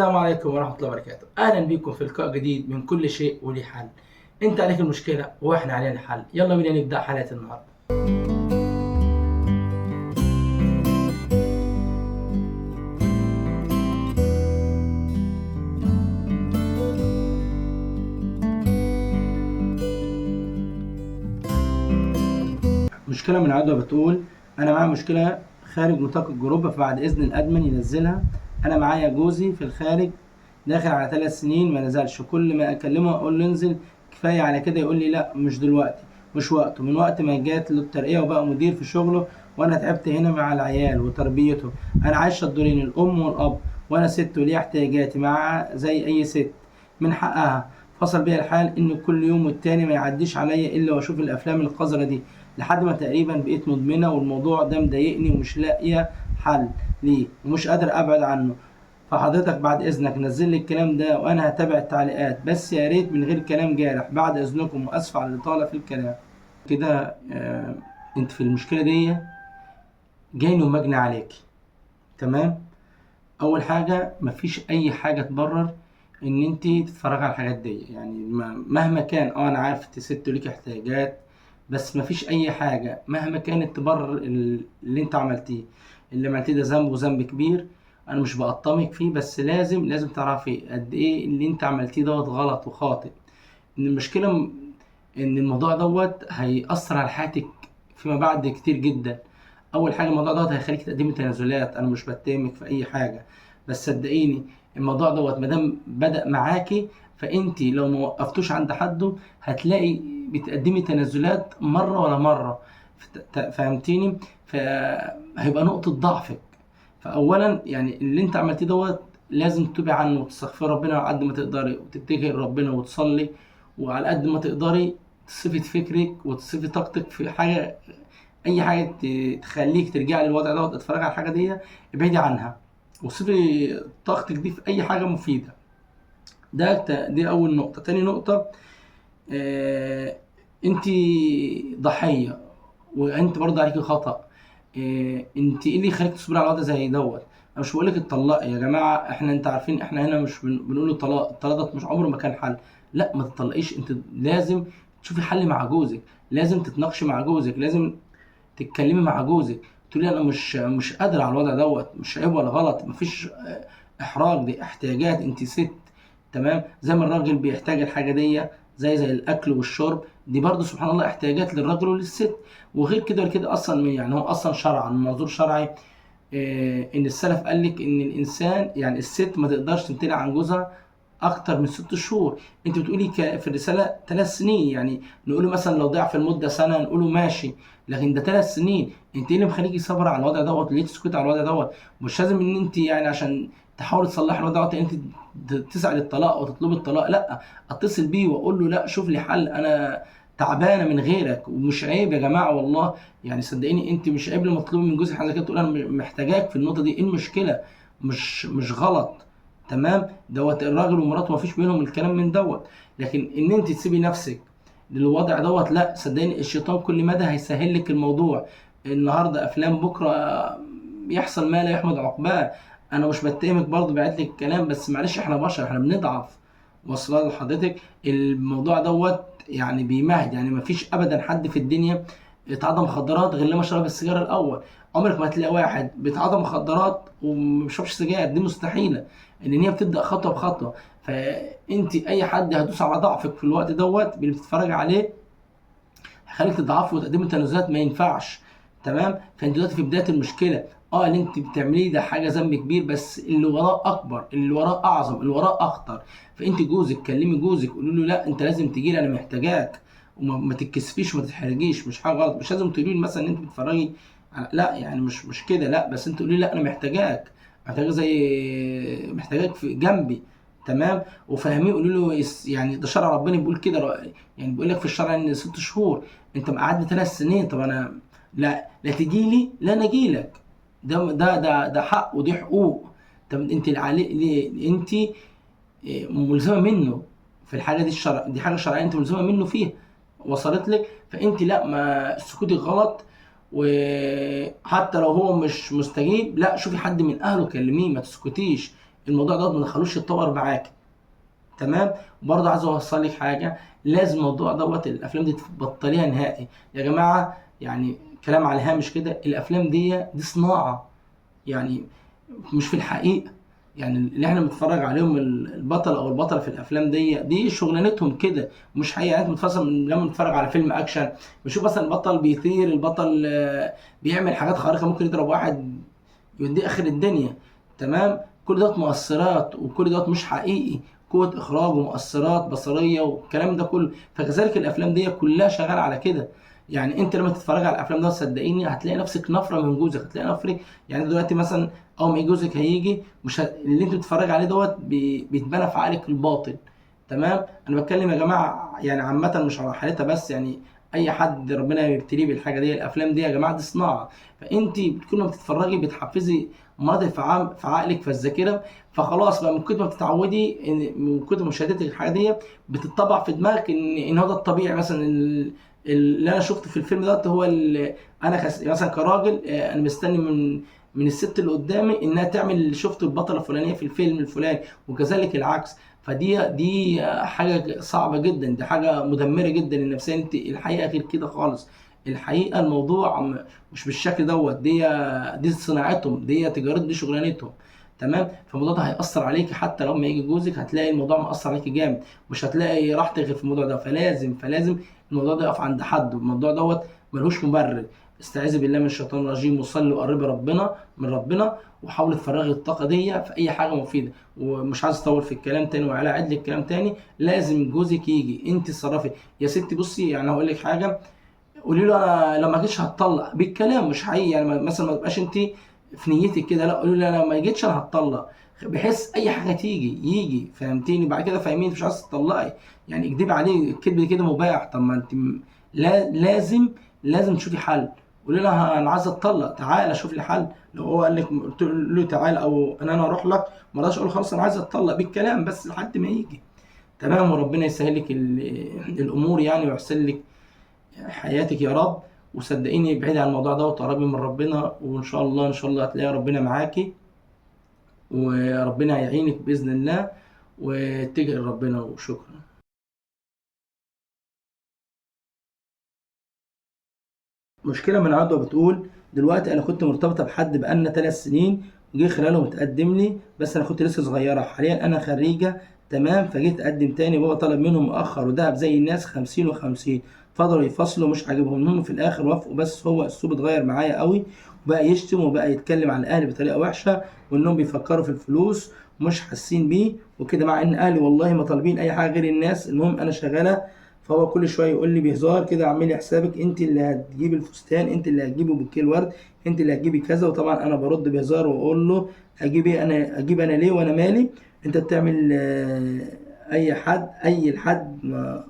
السلام عليكم ورحمة الله وبركاته. أهلا بكم في لقاء جديد من كل شيء وليه حل. أنت عليك المشكلة وإحنا علينا الحل. يلا بينا نبدأ حلقة النهاردة. مشكلة من عدوى بتقول أنا معايا مشكلة خارج نطاق الجروب، فبعد إذن الأدمن ينزلها. أنا معايا جوزي في الخارج داخل على 3 سنين ما نزلش، وكل ما أكلمه أقول له انزل كفاية على كده يقول لي لا مش دلوقتي مش وقته. من وقت ما جات له الترقية وبقى مدير في شغله وأنا تعبت هنا مع العيال وتربيتهم. أنا عايشة الدورين الأم والأب، وأنا ست وليا احتياجاتي مع زي أي ست من حقها. فصل بيا الحال إن كل يوم والتاني ما يعديش عليا إلا وأشوف الأفلام القذرة دي، لحد ما تقريبا بقيت مدمنة، والموضوع ده مضايقني ومش لاقية حل ليه ومش قادر أبعد عنه. فحضرتك بعد إذنك نزل لي الكلام ده وأنا هتابع التعليقات، بس يا ريت من غير كلام جارح بعد إذنكم، وأسف على الإطالة في الكلام. كده أنت في المشكلة دي جاي ومجني عليك. تمام. أول حاجة مفيش أي حاجة تبرر إن أنت تتفرج على الحاجات دي، يعني مهما كان أنا عارف أنت ست وليك احتياجات، بس مفيش أي حاجة مهما كانت تبرر اللي أنت عملتيه. اللي عملتيه ده ذنب وذنب كبير، انا مش بقطمك فيه، بس لازم تعرفي قد ايه اللي انت عملتيه دوت غلط وخاطئ. ان المشكله ان الموضوع دوت هيأثر على حياتك فيما بعد كتير جدا. اول حاجه الموضوع دوت هيخليك تقدمي تنازلات، انا مش بتهمك في اي حاجه، بس صدقيني الموضوع دوت مادام بدأ معاكي، فانت لو ما وقفتوش عند حده هتلاقي بتقدمي تنازلات مره ولا مره. فهمتيني؟ فهيبقى نقطه ضعفك. فاولا يعني اللي انت عملتيه دوت لازم تتوبي عنه وتستغفري ربنا على قد ما تقدري، وتتجهي لربنا وتصلي، وعلى قد ما تقدري تصفي فكرك وتصفي طاقتك في حاجه، اي حاجه تخليك ترجعي للوضع دوت. اتفرجي على الحاجه دي ابعدي عنها، وصفي طاقتك دي في اي حاجه مفيده. دي اول نقطه. تاني نقطه، انت ضحيه وانت برضه عليكي خطأ. انت ايه اللي يخليك تصبري على وضع زي دوت؟ انا مش بقولك اتطلقي يا جماعه، احنا انت عارفين احنا هنا مش بنقول الطلاق ده مش عمره ما كان حل. لا ما تطلقيش، انت لازم تشوفي حل مع جوزك، لازم تتناقشي مع جوزك، لازم تتكلمي مع جوزك، تقولي انا مش قادر على الوضع دوت. مش عيب ولا غلط، مفيش احراج، دي احتياجات، انت ست. تمام. زي ما الراجل بيحتاج الحاجه دي زي الاكل والشرب، دي برضه سبحان الله احتياجات للراجل وللست. وغير كده وكده اصلا، يعني هو اصلا شرعا من منظور شرعي، ان السلف قال لك ان الانسان يعني الست ما تقدرش تمتنع عن جوزها اكتر من 6 شهور. انت بتقولي في الرساله 3 سنين، يعني نقوله مثلا لو ضعف المده سنه نقوله ماشي، لكن ده 3 سنين. انت ايه اللي مخليكي صابره على الوضع دوت؟ ليه تسكتي على الوضع دوت؟ مش لازم ان انت يعني عشان تحاول تصلحي الوضع دوت انت تسعى للطلاق وتطلبي الطلاق، لا. اتصل بيه واقول له لا شوف لي حل، انا تعبانه من غيرك. ومش عيب يا جماعه والله، يعني صدقيني انت مش عيب لما تطلبي من جوزك حاجه كده تقول انا محتاجاك في النقطه دي. ايه المشكله؟ مش غلط. تمام. دوت الراجل ومراته مفيش بينهم الكلام من دوت. لكن ان انت تسيبي نفسك للوضع دوت، لا صدقني الشيطان كل مدى هيسهل لك الموضوع. النهارده افلام، بكره يحصل ما لا يحمد عقباه. انا مش بتهمك برضه بعت لك الكلام، بس معلش احنا بشر، احنا بنضعف. واصله لحضرتك الموضوع دوت يعني بيمهد، يعني مفيش ابدا حد في الدنيا اتعاطى مخدرات غير لما شرب السيجاره الاول. عمرك ما هتلاقي واحد بيتعاطى مخدرات وما بيشربش سجاير، دي مستحيله، ان هي بتبدا خطوه بخطوه. فانت اي حد هتدوس على ضعفك في الوقت دوت اللي بتتفرج عليه هيخليك تضعفي وتقدمي تنازلات، ما ينفعش. تمام. فانت دلوقتي في بدايه المشكله. اللي انت بتعمليه ده حاجه ذنب كبير، بس اللي وراه اكبر، اللي وراه اعظم، اللي وراه اخطر. فانت جوزك كلمي جوزك قولي له لا انت لازم تجي لي، انا محتاجاك. وما تتكسفيش وما تتحرجيش، مش حاجه غلط. مش لازم تقولي لي مثلا ان انت بتتفرجي لا يعني مش كده، لا. بس انت قولي لا انا محتاجاك، محتاجك زي محتاجك في جنبي. تمام. وفهميه قولي له يعني ده شرع ربنا بيقول كده، يعني بيقول لك في الشرع ان 6 شهور. انت مقعدني 3 سنين، طب انا لا تجي لي لا انا اجي لك. ده حق ودي حقوق. طب انت انت ملزمه منه في الحاجه دي. الشرع دي حاجه شرعيه انت ملزمه منه فيها، وصلت لك؟ فانت لا، ما سكوتك غلط. وحتى لو هو مش مستجيب، لا شوفي حد من اهله كلميه، ما تسكتيش. الموضوع ده ما تخلوش يتطور معاك. تمام. وبرضه عايز اوصل لك حاجه، لازم الموضوع دوت الافلام دي تبطليها نهائي يا جماعه. يعني كلام على الهامش كده، الافلام دي صناعه، يعني مش في الحقيقه. يعني اللي احنا بنتفرج عليهم البطل او البطله في الافلام دي شغلانتهم كده، مش حقيقه. يعني مثلا لما نتفرج على فيلم اكشن بنشوف مثلا البطل بيطير، البطل بيعمل حاجات خارقه، ممكن يضرب واحد يوديه اخر الدنيا. تمام. كل دوت مؤثرات، وكل دوت مش حقيقي، قوة إخراج ومؤثرات بصرية والكلام ده كله. فكذلك الأفلام دي كلها شغالة على كده. يعني أنت لما تتفرج على الأفلام ده صدقيني هتلاقي نفسك نفرة من جوزك، هتلاقي نفرك. يعني دلوقتي مثلا أول ما يجي جوزك هيجي، مش اللي أنت بتتفرج عليه دوت بيتبنى في عقلك الباطن. تمام. أنا بتكلم يا جماعة يعني عامة، مش على حالتها بس، يعني أي حد ربنا يبتليه بالحاجة دي. الأفلام دي يا جماعة دي صناعة. فأنت كل ما بتتفرجي بتحفزي مناطق في عقلك، في الذاكره. فخلاص بقى من كتر ما بتتعودي، من كتر مشاهدتك الحاجه دي بتطبع في دماغك ان هو ده الطبيعي. مثلا اللي انا شفته في الفيلم ده هو انا مثلا كراجل، انا مستني من الست اللي قدامي انها تعمل اللي شفته البطله الفلانيه في الفيلم الفلاني، وكذلك العكس. دي حاجه صعبه جدا، دي حاجه مدمره جدا للنفسيه. انت الحقيقه غير كده خالص. الحقيقه الموضوع مش بالشكل دوت. دي صناعتهم، دي تجارتهم، دي شغلانتهم. تمام. فالموضوع ده هيأثر عليك، حتى لو ما يجي جوزك هتلاقي الموضوع مأثر عليك جامد، مش هتلاقي راحتك غير في الموضوع ده. فلازم الموضوع ده يقف عند حد، والموضوع دوت ملوش مبرر. استعيذي بالله من الشيطان الرجيم، وصلي وقربي من ربنا، وحاولي تفرغي الطاقه دي في اي حاجه مفيده. ومش عايز اطول في الكلام تاني وعلى عدل الكلام تاني. لازم جوزك يجي، انت تصرفي يا ستي. بصي يعني هقول لك حاجه، قولي له انا لو ما جيتش هتطلق بالكلام، مش حقيقي. يعني مثلا ما تبقاش انت في نيتك كده، لا قولي له انا ما جيتش انا هتطلق، بحيث اي حاجه يجي فهمتيني. بعد كده فاهمين مش عايز تطلقي، يعني اكدبي عليه الكذب كده مباح. طب ما انت لازم تشوفي حل. قولي له انا عايز اتطلق، تعالى شوف لي حل. لو هو قال لك قلت له تعالى، او انا اروح لك، ما اقدرش اقول خلاص انا عايز اتطلق بالكلام بس لحد ما يجي. تمام. وربنا يسهل لك الامور يعني، ويحسن لك حياتك يا رب. وصدقيني ابعدي عن الموضوع ده وتقربي من ربنا، وان شاء الله ان شاء الله هتلاقي ربنا معاكي، وربنا هيعينك باذن الله. واتجهي لربنا وشكرا. مشكلة من عدوى بتقول: دلوقتي أنا كنت مرتبطة بحد بقالنا 3 سنين، وجه خلالهم اتقدم لي، بس أنا كنت لسه صغيرة. حاليا أنا خريجة. تمام. فجيت أقدم تاني، بابا طلب منهم مؤخر ودهب زي الناس 50 و50. فضلوا يفصلوا، مش عاجبهم. المهم في الآخر وافقوا، بس هو أسلوبه اتغير معايا قوي، وبقى يشتم وبقى يتكلم عن أهلي بطريقة وحشة، وإنهم بيفكروا في الفلوس ومش حاسين بيه وكده، مع إن أهلي والله ما طالبين أي حاجة غير الناس. المهم أنا شغالة. فهو كل شويه يقول لي بهزار كده: اعملي حسابك انت اللي هتجيبي الفستان، انت اللي هتجيبي بوكيه الورد، انت اللي هتجيبي كذا. وطبعا انا برد بهزار واقول له: اجيب انا ليه وانا مالي؟ انت بتعمل اي حد ما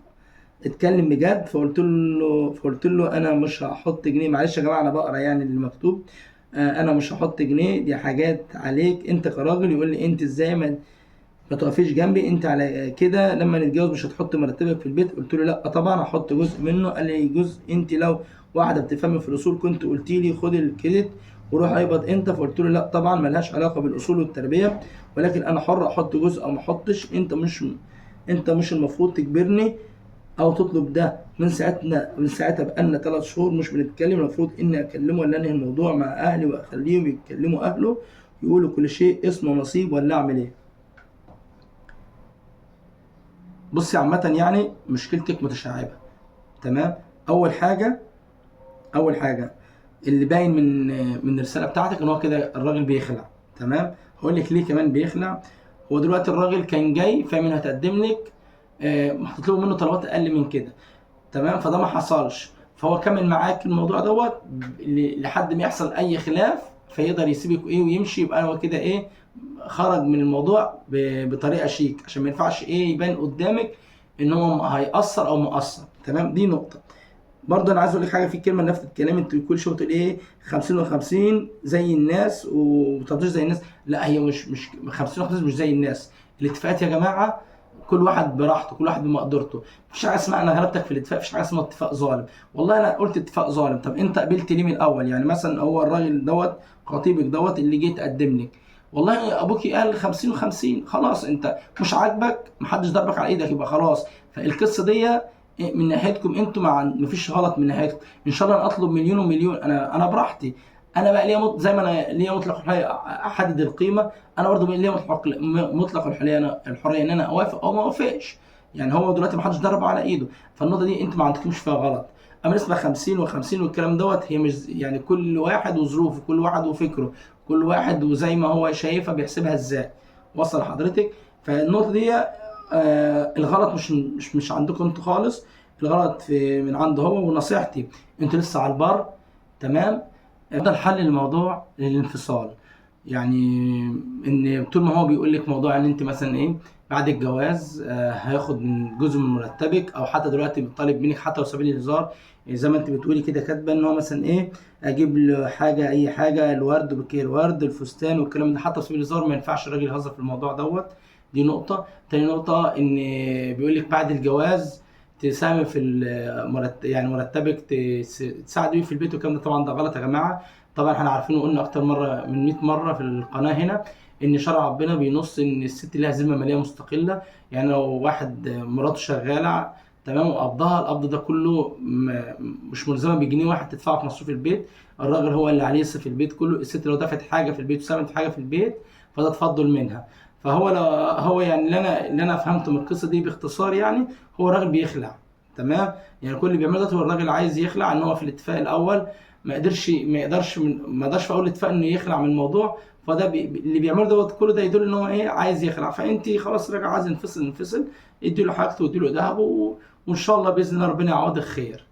اتكلم بجد. فقلت له انا مش هحط جنيه. معلش يا جماعه انا بقرا يعني اللي مكتوب. انا مش هحط جنيه، دي حاجات عليك انت كراجل. يقول لي: انت ازاي ما تقفيش جنبي؟ انت على كده لما نتجوز مش هتحط مرتبك في البيت؟ قلت له: لا طبعا هحط جزء منه. قال لي: جزء؟ انت لو واحده بتفهمي في الاصول كنت قلت لي خد الكريدت وروح ايبض انت. فقلت له: لا طبعا ملهاش علاقه بالاصول والتربيه، ولكن انا حر احط جزء او ما احطش. انت مش المفروض تجبرني او تطلب ده. من ساعتها بقالنا 3 شهور مش بنتكلم. المفروض اني اكلمه ولا انهي الموضوع مع اهلي واخليهم يتكلموا اهله، يقولوا كل شيء اسمه نصيب، ولا اعمل ايه؟ بصي عامة يعني مشكلتك متشعبة. تمام. أول حاجة أول حاجة اللي باين من الرسالة بتاعتك إن هو كده الراجل بيخلع. تمام. هقول لك ليه كمان بيخلع. هو دلوقتي الراجل كان جاي فاهم إنه هتقدم لك، هتطلبوا منه طلبات أقل من كده. تمام. فده ما حصلش، فهو كمل معاك الموضوع دوت لحد ما يحصل أي خلاف، فيقدر يسيبك إيه ويمشي. يبقى هو كده إيه، خرج من الموضوع بطريقه شيك، عشان ما ينفعش ايه يبان قدامك ان هو هيأثر او مؤثر. تمام. دي نقطه. برضه انا عايز اقول لك حاجه في كلمه نفس الكلام. انت كل شويه بتقول ايه 50 و50 زي الناس وبتطيش زي الناس. لا هي مش 50 و50 مش زي الناس. الاتفاقات يا جماعه كل واحد براحته، كل واحد بمقدرته. مفيش حاجه اسمها انا غلبتك في الاتفاق، مفيش حاجه اسمها اتفاق ظالم. والله انا قلت اتفاق ظالم. طب انت قبلت ليه من الاول؟ يعني مثلا هو الراجل دوت خطيبك دوت اللي جه يتقدم لك، والله ابوكي قال 50 و50، خلاص انت مش عاجبك، محدش ضربك على ايدك، يبقى خلاص. فالقصه دي من ناحيتكم انتوا، مفيش غلط من ناحيتكم. ان شاء الله انا اطلب مليون ومليون، انا براحتي. انا بقى ليا زي ما انا ليا مطلق الحريه احدد القيمه، انا برضه بقى ليا مطلق الحريه، الحريه ان انا اوافق او ما اوافقش. يعني هو دلوقتي ما حدش ضربه على ايده، فالنقطه دي انتوا ما عندكمش فيها غلط. اما نسبه 50 و50 والكلام دوت، هي مش يعني، كل واحد وظروفه، كل واحد وفكره، كل واحد وزي ما هو شايفها بيحسبها ازاي. وصل لحضرتك؟ فالنقطه دي الغلط مش عندكم انتوا خالص، الغلط من عنده هو. ونصيحتي، انتوا لسه على البر، تمام، افضل حل الموضوع للانفصال. يعني ان طول ما هو بيقول لك موضوع ان انت مثلا ايه بعد الجواز هياخد من جزء من مرتبك، او حتى دلوقتي بيطالب منك حتى لو سبيل الهزار، زي ما انت بتقولي كده كاتبه ان هو مثلا ايه اجيب له حاجه، اي حاجه، الورد، بوكيه الورد، الفستان والكلام ده، حتى سبيل الهزار ما ينفعش الراجل يهزر في الموضوع دوت. دي نقطه. تاني نقطه، ان بيقول لك بعد الجواز تساهمي في يعني مرتبك تساعدي بيه في البيت والكلام ده. طبعا ده غلط يا جماعه. طبعا احنا عارفين وقلنا اكتر مره من 100 مره في القناه هنا ان شرع ربنا بينص ان الست لها ذمه ماليه مستقله. يعني لو واحد مراته شغاله، تمام، وقبضها، القبض ده كله مش ملزمه بجنيه واحد تدفعه في مصروف البيت. الراجل هو اللي عليه يصرف البيت كله. الست لو دفعت حاجه في البيت وساهمت حاجه في البيت، فده تفضل منها. فهو لو هو يعني اللي انا فهمته من القصه دي باختصار، يعني هو الراجل بيخلع، تمام. يعني كل اللي بيعمله ده هو الراجل عايز يخلع، ان هو في الاتفاق الاول ما قدرش في اول اتفاق انه يخلع من الموضوع. فده اللي بيعمله دوت كله ده يدل ان هو ايه عايز يخلع. فانت خلاص راجع عايز ينفصل، ادي له حاجته وادي له ذهبه، وان شاء الله باذن الله ربنا يعوضك خير.